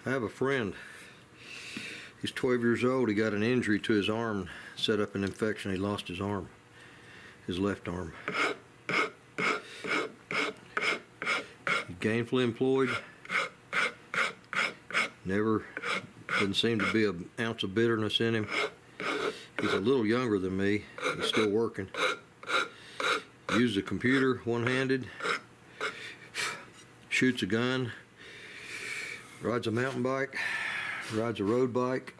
I have a friend. He's 12 years old. He got an injury to his arm, set up an infection. He lost his arm, his left arm. He's gainfully employed. Doesn't seem to be an ounce of bitterness in him. He's a little younger than me. He's still working. Uses a computer one-handed. Shoots a gun. Rides a mountain bike. Rides a road bike.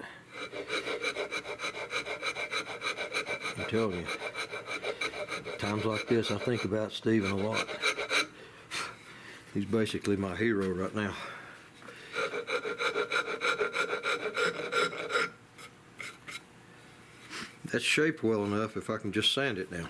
I'm telling you, times like this, I think about Stephen a lot. He's basically my hero right now. That's shaped well enough if I can just sand it now.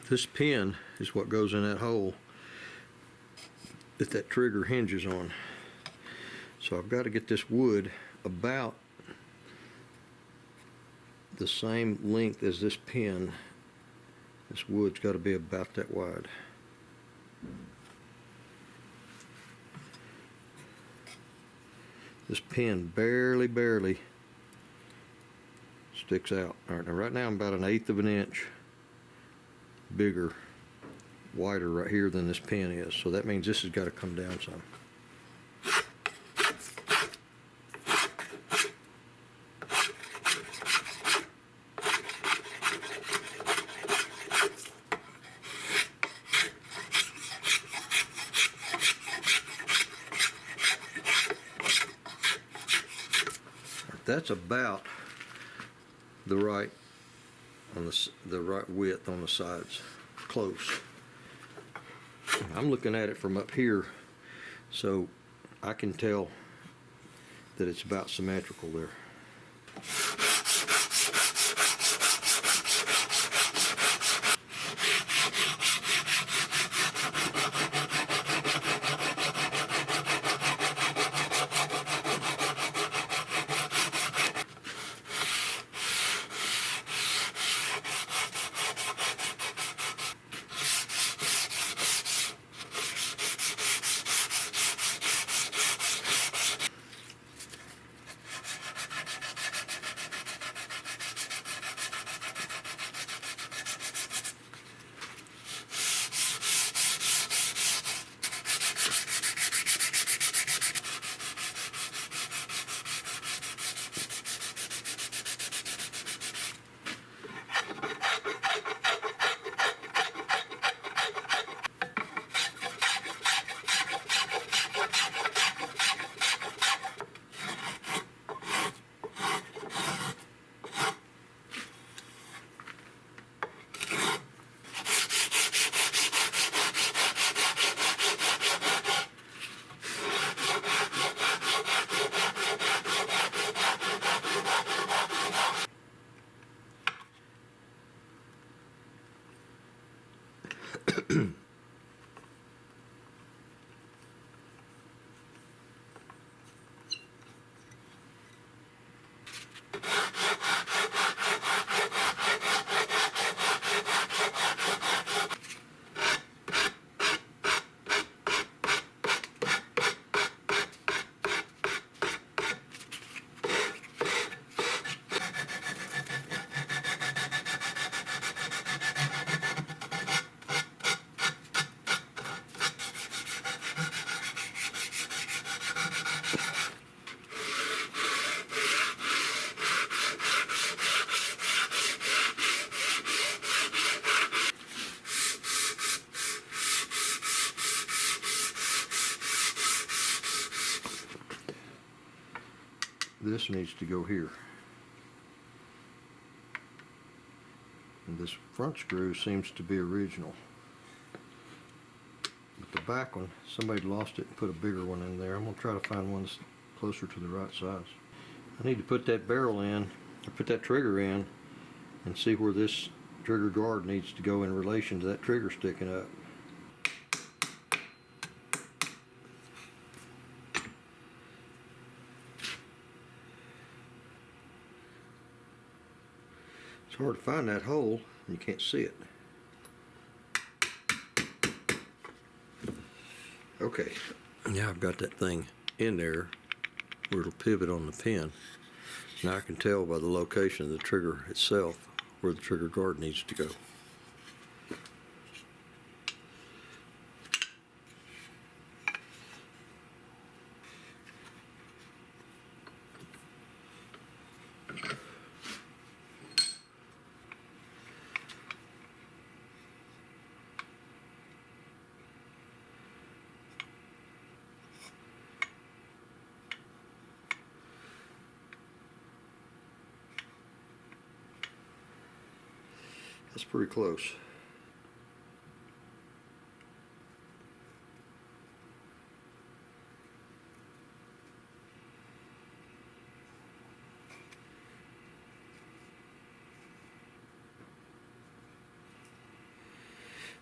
This pin is what goes in that hole that trigger hinges on. So I've got to get this wood about the same length as this pin. This wood's got to be about that wide. This pin barely sticks out. All right, now right now I'm about 1/8 of an inch bigger, wider right here than this pin is. So that means this has got to come down some. That's about the right width on the sides, close. I'm looking at it from up here, so I can tell that it's about symmetrical there. this needs to go here. And this front screw seems to be original. But the back one, somebody lost it and put a bigger one in there. I'm going to try to find one that's closer to the right size. I need to put that barrel in, or put that trigger in, and see where this trigger guard needs to go in relation to that trigger sticking up. It's hard to find that hole, and you can't see it. Okay, now I've got that thing in there where it'll pivot on the pin. Now I can tell by the location of the trigger itself where the trigger guard needs to go. That's pretty close.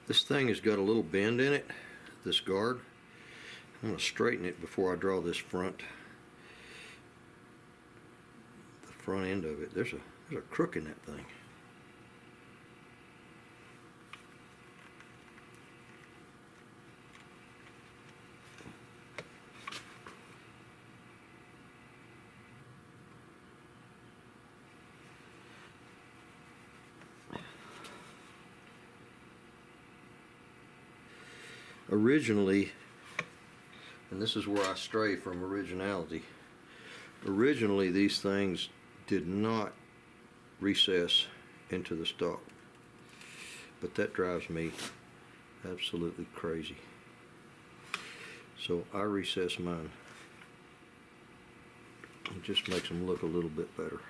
This thing has got a little bend in it, this guard. I'm going to straighten it before I draw this the front end of it. There's a crook in that thing. Originally, and this is where I stray from originality, originally these things did not recess into the stock, but that drives me absolutely crazy. So I recess mine. It just makes them look a little bit better.